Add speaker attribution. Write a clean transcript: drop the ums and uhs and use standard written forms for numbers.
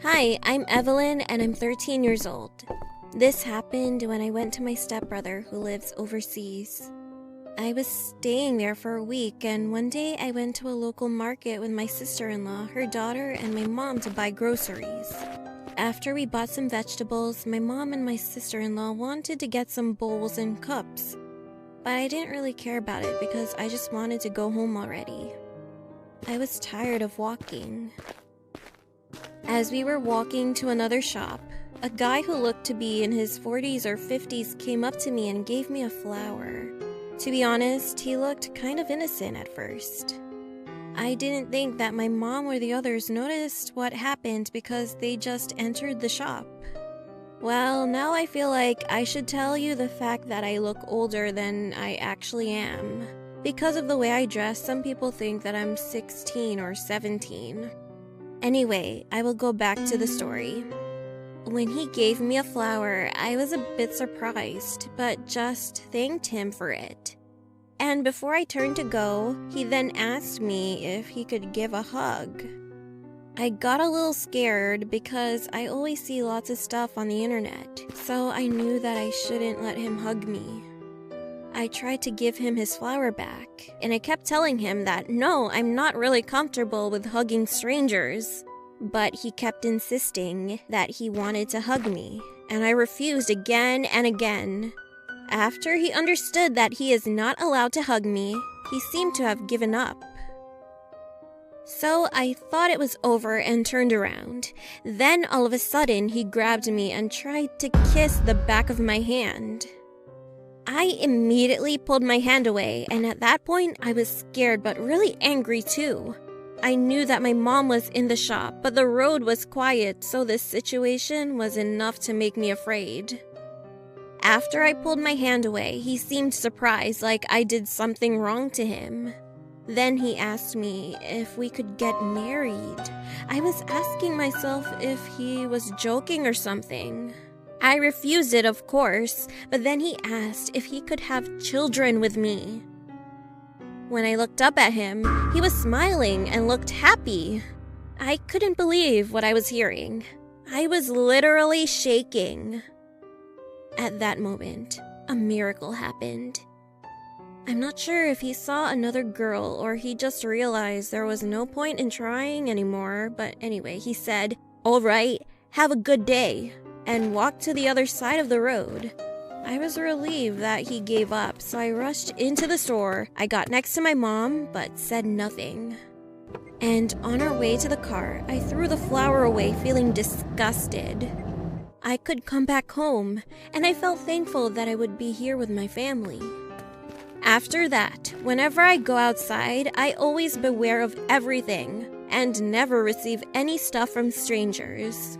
Speaker 1: Hi, I'm Evelyn and I'm 13 years old. This happened when I went to my stepbrother who lives overseas. I was staying there for a week and one day I went to a local market with my sister-in-law, her daughter, and my mom to buy groceries. After we bought some vegetables, my mom and my sister-in-law wanted to get some bowls and cups. But I didn't really care about it because I just wanted to go home already. I was tired of walking. As we were walking to another shop, a guy who looked to be in his 40s or 50s came up to me and gave me a flower. To be honest, he looked kind of innocent at first. I didn't think that my mom or the others noticed what happened because they just entered the shop. Well, now I feel like I should tell you the fact that I look older than I actually am. Because of the way I dress, some people think that I'm 16 or 17. Anyway, I will go back to the story. When he gave me a flower, I was a bit surprised, but just thanked him for it. And before I turned to go, he then asked me if he could give a hug. I got a little scared because I always see lots of stuff on the internet, so I knew that I shouldn't let him hug me. I tried to give him his flower back, and I kept telling him that no, I'm not really comfortable with hugging strangers. But he kept insisting that he wanted to hug me, and I refused again and again. After he understood that he is not allowed to hug me, he seemed to have given up. So I thought it was over and turned around. Then all of a sudden he grabbed me and tried to kiss the back of my hand. I immediately pulled my hand away, and at that point I was scared but really angry too. I knew that my mom was in the shop, but the road was quiet, so this situation was enough to make me afraid. After I pulled my hand away, he seemed surprised, like I did something wrong to him. Then he asked me if we could get married. I was asking myself if he was joking or something. I refused it, of course, but then he asked if he could have children with me. When I looked up at him, he was smiling and looked happy. I couldn't believe what I was hearing. I was literally shaking. At that moment, a miracle happened. I'm not sure if he saw another girl or he just realized there was no point in trying anymore, but anyway, he said, "All right, have a good day," and walked to the other side of the road. I was relieved that he gave up, so I rushed into the store. I got next to my mom, but said nothing. And on our way to the car, I threw the flower away, feeling disgusted. I could come back home, and I felt thankful that I would be here with my family. After that, whenever I go outside, I always beware of everything, and never receive any stuff from strangers.